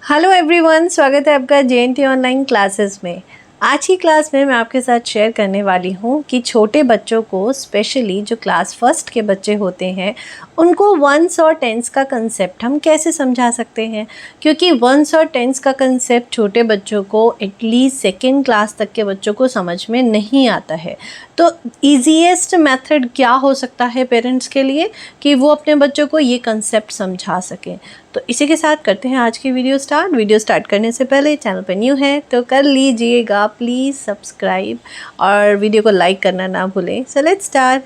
Hello everyone, स्वागत है आपका JNT ऑनलाइन क्लासेस में। आज की क्लास में मैं आपके साथ शेयर करने वाली हूँ कि छोटे बच्चों को, स्पेशली जो क्लास फर्स्ट के बच्चे होते हैं, उनको वंस और टेंस का कंसेप्ट हम कैसे समझा सकते हैं। क्योंकि वंस और टेंस का कंसेप्ट छोटे बच्चों को एटलीस्ट सेकेंड क्लास तक के बच्चों को समझ में नहीं आता है। तो ईजीएस्ट मेथड क्या हो सकता है पेरेंट्स के लिए कि वो अपने बच्चों को ये कंसेप्ट समझा सकें। तो इसी के साथ करते हैं आज की वीडियो स्टार्ट। वीडियो स्टार्ट करने से पहले चैनल पर न्यू है तो कर लीजिएगा प्लीज़ सब्सक्राइब और वीडियो को लाइक करना ना भूलें। So let's start.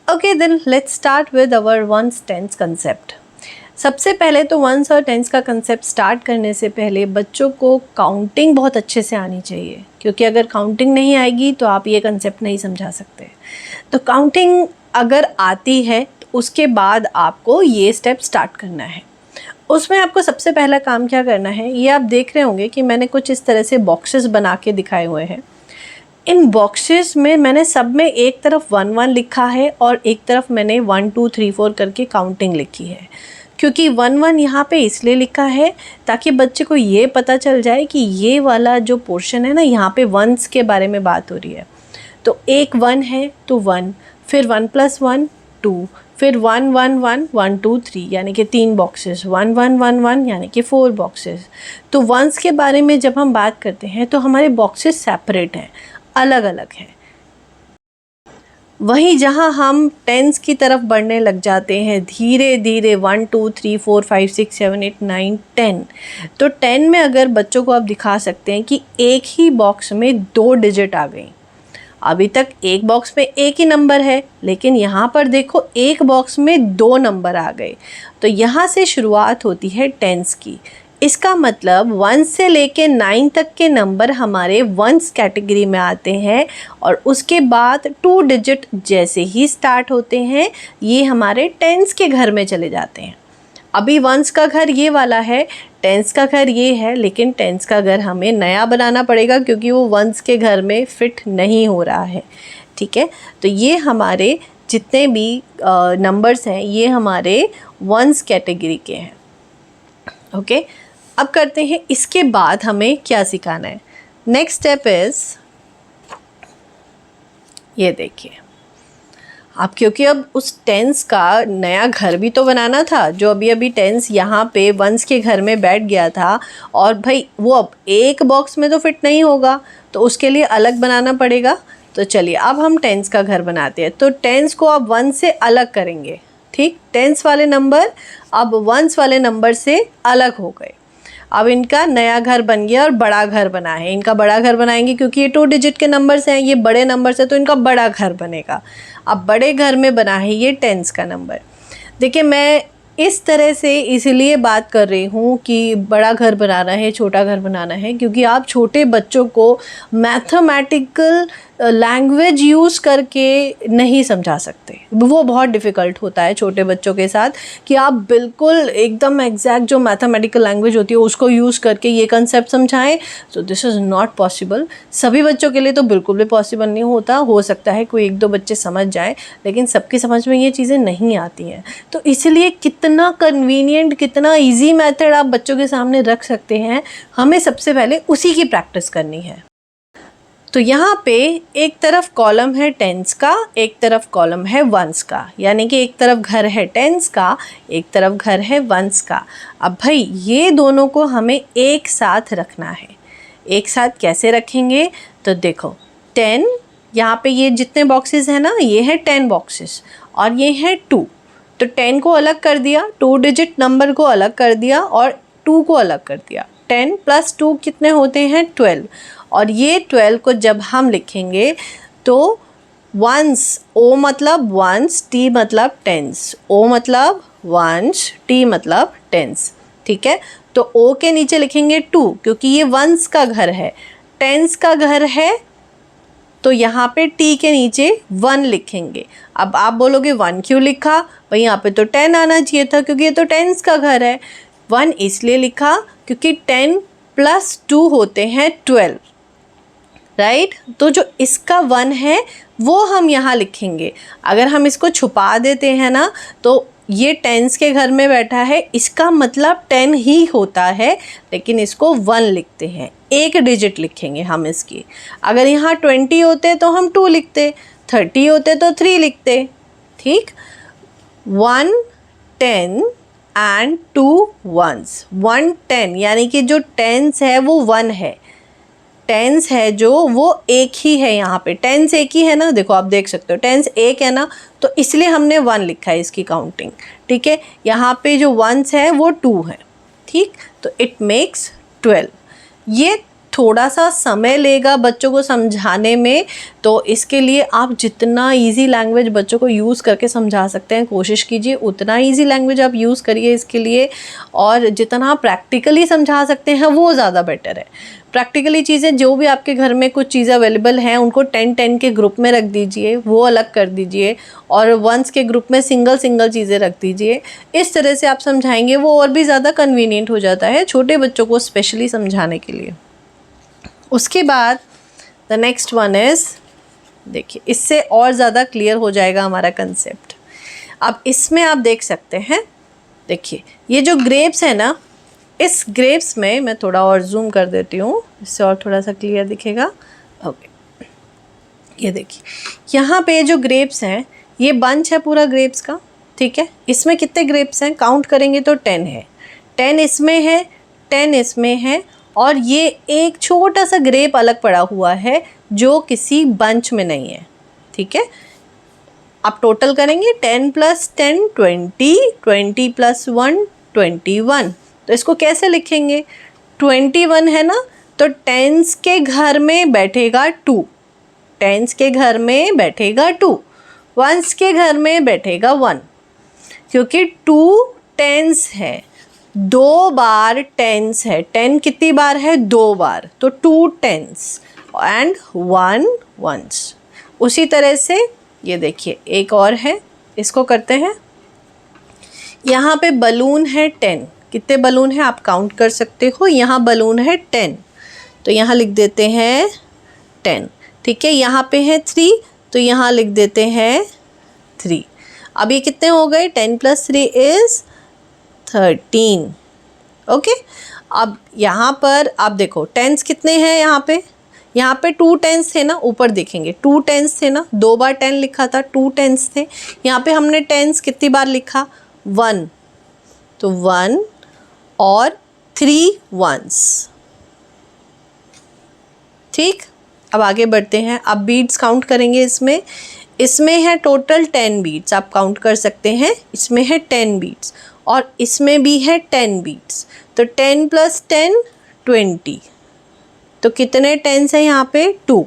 Okay then let's start with our once tense concept. सबसे पहले तो वंस और टेंस का कंसेप्ट स्टार्ट करने से पहले बच्चों को काउंटिंग बहुत अच्छे से आनी चाहिए, क्योंकि अगर काउंटिंग नहीं आएगी तो आप ये कंसेप्ट नहीं समझा सकते। तो काउंटिंग अगर आती है तो उसके बाद आपको ये स्टेप स्टार्ट करना है। उसमें आपको सबसे पहला काम क्या करना है, ये आप देख रहे होंगे कि मैंने कुछ इस तरह से बॉक्सेस बना के दिखाए हुए हैं। इन बॉक्सेस में मैंने सब में एक तरफ 1 1 लिखा है और एक तरफ मैंने 1 2 3 4 करके काउंटिंग लिखी है। क्योंकि 1 1 यहाँ पे इसलिए लिखा है ताकि बच्चे को ये पता चल जाए कि ये वाला जो पोर्शन है ना, यहाँ पे वंस के बारे में बात हो रही है। तो एक 1 है तो 1, फिर 1 + 1 2, फिर 1 1 1 1 2 3 यानी कि 3 बॉक्सेस, 1 1 1 1 यानी कि 4 बॉक्सेस। तो वंस के बारे में जब हम बात करते हैं तो हमारे बॉक्सेस सेपरेट हैं, अलग अलग हैं। वहीं जहाँ हम टेंस की तरफ बढ़ने लग जाते हैं धीरे धीरे 1 2 3 4 5 6 7 8 9 10, तो 10 में अगर बच्चों को आप दिखा सकते हैं कि एक ही बॉक्स में 2 डिजिट आ गई। अभी तक एक बॉक्स में एक ही नंबर है, लेकिन यहाँ पर देखो एक बॉक्स में 2 नंबर आ गए। तो यहाँ से शुरुआत होती है टेंस की। इसका मतलब 1 से लेके 9 तक के नंबर हमारे वंस कैटेगरी में आते हैं और उसके बाद 2 डिजिट जैसे ही स्टार्ट होते हैं ये हमारे टेंस के घर में चले जाते हैं। अभी वंस का घर ये वाला है, टेंस का घर ये है, लेकिन टेंस का घर हमें नया बनाना पड़ेगा क्योंकि वो वंस के घर में फिट नहीं हो रहा है। ठीक है, तो ये हमारे जितने भी नंबर्स हैं ये हमारे वंस कैटेगरी के हैं। ओके, अब करते हैं इसके बाद हमें क्या सिखाना है। नेक्स्ट स्टेप इज़, ये देखिए आप, क्योंकि अब उस टेंस का नया घर भी तो बनाना था। जो अभी अभी टेंस यहाँ पे वंस के घर में बैठ गया था और भाई वो अब एक बॉक्स में तो फिट नहीं होगा, तो उसके लिए अलग बनाना पड़ेगा। तो चलिए अब हम टेंस का घर बनाते हैं। तो टेंस को अब 1 से अलग करेंगे। ठीक, टेंस वाले नंबर अब वंस वाले नंबर से अलग हो गए। अब इनका नया घर बन गया और बड़ा घर बना है। इनका बड़ा घर बनाएंगे क्योंकि ये 2 डिजिट के नंबर्स हैं, ये बड़े नंबर्स हैं, तो इनका बड़ा घर बनेगा। अब बड़े घर में बना है ये टेंस का नंबर। देखिए मैं इस तरह से इसलिए बात कर रही हूँ कि बड़ा घर बनाना है, छोटा घर बनाना है, क्योंकि आप छोटे बच्चों को मैथमेटिकल लैंग्वेज यूज़ करके नहीं समझा सकते। वो बहुत डिफ़िकल्ट होता है छोटे बच्चों के साथ कि आप बिल्कुल एकदम एग्जैक्ट जो मैथमेटिकल लैंग्वेज होती है उसको यूज़ करके ये कंसेप्ट समझाएं। So this is not possible. सभी बच्चों के लिए तो बिल्कुल भी पॉसिबल नहीं होता। हो सकता है कोई 1 2 बच्चे समझ जाएं, लेकिन सबकी समझ में ये चीज़ें नहीं आती हैं। तो इसलिए कितना कन्वीनियंट, कितना ईजी मेथड आप बच्चों के सामने रख सकते हैं, हमें सबसे पहले उसी की प्रैक्टिस करनी है। तो यहाँ पे एक तरफ कॉलम है टेंस का, एक तरफ कॉलम है वंस का, यानी कि एक तरफ घर है टेंस का, एक तरफ घर है वंस का। अब भाई ये दोनों को हमें एक साथ रखना है। एक साथ कैसे रखेंगे, तो देखो 10, यहाँ पे ये जितने बॉक्सेस हैं ना, ये है 10 बॉक्सेस और ये है 2। तो 10 को अलग कर दिया, 2 डिजिट नंबर को अलग कर दिया और 2 को अलग कर दिया। 10 + 2 कितने होते हैं, 12। और ये 12 को जब हम लिखेंगे तो वंस, ओ मतलब वंस, टी मतलब टेंस, ओ मतलब वंस, टी मतलब टेंस। ठीक है, तो ओ के नीचे लिखेंगे 2 क्योंकि ये वंस का घर है। टेंस का घर है तो यहाँ पे टी के नीचे 1 लिखेंगे। अब आप बोलोगे 1 क्यों लिखा भाई, यहाँ पे तो 10 आना चाहिए था क्योंकि ये तो टेंस का घर है। 1 इसलिए लिखा क्योंकि 10 + 2 होते हैं 12। राइट। तो जो इसका 1 है वो हम यहाँ लिखेंगे। अगर हम इसको छुपा देते हैं ना तो ये टेंस के घर में बैठा है, इसका मतलब 10 ही होता है, लेकिन इसको 1 लिखते हैं, एक डिजिट लिखेंगे हम इसकी। अगर यहाँ 20 होते तो हम 2 लिखते, 30 होते तो 3 लिखते, ठीक। 1 10 एंड 2 1s। 1 10 यानी कि जो टेंस है वो 1 है, टेंस है जो वो एक ही है, यहाँ पे टेंस एक ही है ना, देखो आप देख सकते हो टेंस एक है ना, तो इसलिए हमने 1 लिखा है इसकी काउंटिंग, ठीक है। यहाँ पे जो 1s है वो 2 है, ठीक। तो इट मेक्स 12। ये थोड़ा सा समय लेगा बच्चों को समझाने में, तो इसके लिए आप जितना इजी लैंग्वेज बच्चों को यूज़ करके समझा सकते हैं कोशिश कीजिए, उतना इजी लैंग्वेज आप यूज़ करिए इसके लिए, और जितना आप प्रैक्टिकली समझा सकते हैं वो ज़्यादा बेटर है। प्रैक्टिकली चीज़ें जो भी आपके घर में कुछ चीज़ें अवेलेबल हैं उनको 10-10 के ग्रुप में रख दीजिए, वो अलग कर दीजिए, और 1s के ग्रुप में सिंगल सिंगल चीज़ें रख दीजिए। इस तरह से आप समझाएंगे वो और भी ज़्यादा कन्वीनियंट हो जाता है छोटे बच्चों को स्पेशली समझाने के लिए। उसके बाद द नेक्स्ट वन इज़, देखिए इससे और ज़्यादा क्लियर हो जाएगा हमारा कंसेप्ट। अब इसमें आप देख सकते हैं, देखिए ये जो ग्रेप्स है ना, इस ग्रेप्स में मैं थोड़ा और जूम कर देती हूँ, इससे और थोड़ा सा क्लियर दिखेगा। ओके, ये देखिए यहाँ पे जो ग्रेप्स हैं ये बंच है पूरा ग्रेप्स का, ठीक है। इसमें कितने ग्रेप्स हैं काउंट करेंगे तो 10 है, 10 इसमें है, 10 इसमें है, और ये एक छोटा सा ग्रेप अलग पड़ा हुआ है जो किसी बंच में नहीं है, ठीक है। आप टोटल करेंगे 10 + 10 20, 20 + 1 21। तो इसको कैसे लिखेंगे, 21 है ना, तो टेंस के घर में बैठेगा 2, टेंस के घर में बैठेगा 2, वंस के घर में बैठेगा 1, क्योंकि 2 टेंस है, 2 बार टेंस है, 10 कितनी बार है 2 बार, तो 2 टेंस एंड 1 वंस। उसी तरह से ये देखिए एक और है, इसको करते हैं। यहाँ पे बलून है 10, कितने बलून है आप काउंट कर सकते हो, यहाँ बलून है 10, तो यहाँ लिख देते हैं 10, ठीक है। यहाँ पे है 3, तो यहाँ लिख देते हैं 3। अब ये कितने हो गए, 10 + 3 इज़ 13, ओके। अब यहाँ पर आप देखो टेंस कितने हैं, यहाँ पे 2 टेंस थे ना, ऊपर देखेंगे 2 टेंस थे ना, 2 बार 10 लिखा था, 2 टेंस थे। यहाँ पे हमने टेंस कितनी बार लिखा, 1, तो 1 और 3 वंस, ठीक। अब आगे बढ़ते हैं, अब बीट्स काउंट करेंगे। इसमें है टोटल 10 बीट्स, आप काउंट कर सकते हैं, इसमें है 10 बीट्स और इसमें भी है 10 बीट्स, तो 10 + 10 20, तो कितने टेंस है यहाँ पे 2,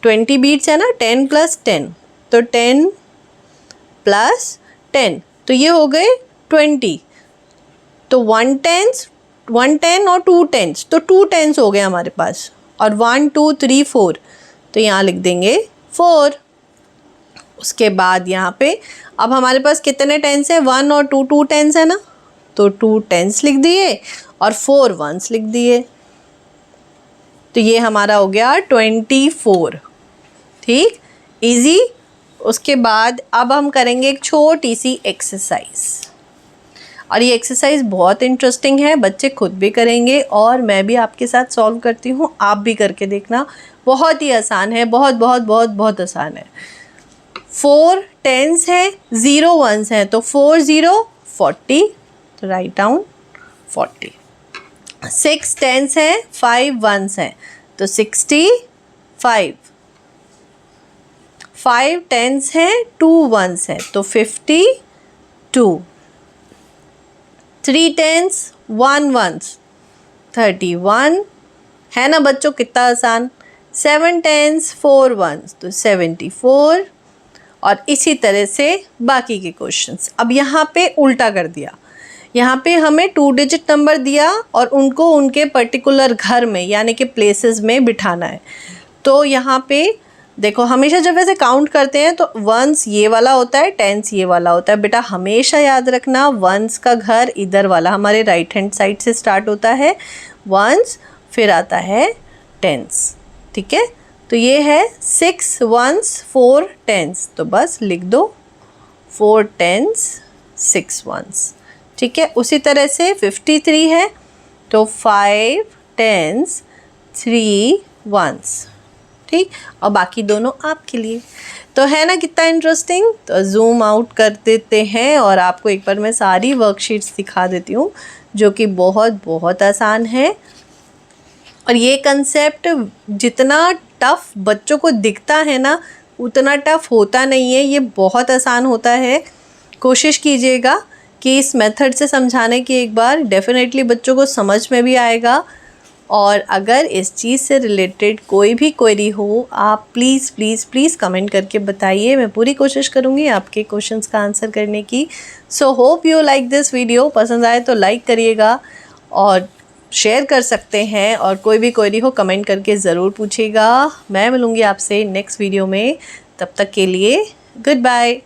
20 बीट्स है ना, 10 + 10, तो 10 + 10, तो ये हो गए 20, तो 1 टेंस 1 10 और 2 टेंस, तो 2 टेंस हो गए हमारे पास, और 1 2 3 4, तो यहाँ लिख देंगे 4। उसके बाद यहाँ पे अब हमारे पास कितने टेंस है, 1 और 2, 2 टेंस है ना, तो 2 टेंस लिख दिए और 4 वंस लिख दिए, तो ये हमारा हो गया 24, ठीक, इजी। उसके बाद अब हम करेंगे एक छोटी सी एक्सरसाइज, और ये एक्सरसाइज बहुत इंटरेस्टिंग है, बच्चे खुद भी करेंगे और मैं भी आपके साथ सॉल्व करती हूँ, आप भी करके देखना, बहुत ही आसान है, बहुत बहुत बहुत बहुत आसान है। 4 टेंस है, 0 वंस है, तो 4 0 40, तो राइट डाउन 40। 6 टेंस है, 5 वंस है, तो 65। 5 टेंस है, 2 वंस है, तो 52। 3 टेंस 1 वंस 31, है ना बच्चों कितना आसान। 7 टेंस 4 वंस, तो 74, और इसी तरह से बाकी के क्वेश्चंस। अब यहाँ पे उल्टा कर दिया, यहाँ पे हमें 2 डिजिट नंबर दिया और उनको उनके पर्टिकुलर घर में यानी कि प्लेसेस में बिठाना है। तो यहाँ पे देखो हमेशा जब वैसे काउंट करते हैं तो वंस ये वाला होता है, टेंस ये वाला होता है। बेटा हमेशा याद रखना वंस का घर इधर वाला हमारे राइट हैंड साइड से स्टार्ट होता है वंस, फिर आता है टेंस, ठीक है, तो ये है 6 ones 4 tens, तो बस लिख दो 4 tens 6 ones, ठीक है। उसी तरह से 53 है तो 5 tens 3 ones, ठीक। और बाकी दोनों आपके लिए, तो है ना कितना इंटरेस्टिंग। तो जूम आउट कर देते हैं और आपको एक बार मैं सारी वर्कशीट्स दिखा देती हूँ जो कि बहुत बहुत आसान है। और ये कंसेप्ट जितना टफ़ बच्चों को दिखता है ना उतना टफ़ होता नहीं है, ये बहुत आसान होता है। कोशिश कीजिएगा कि इस मेथड से समझाने की एक बार, डेफिनेटली बच्चों को समझ में भी आएगा। और अगर इस चीज़ से रिलेटेड कोई भी क्वेरी हो आप प्लीज़ प्लीज़ प्लीज़ कमेंट करके बताइए, मैं पूरी कोशिश करूँगी आपके क्वेश्चंस का आंसर करने की। So hope you like this video, पसंद आए तो लाइक करिएगा और शेयर कर सकते हैं, और कोई भी क्वेरी हो कमेंट करके ज़रूर पूछिएगा। मैं मिलूँगी आपसे नेक्स्ट वीडियो में, तब तक के लिए गुड बाय।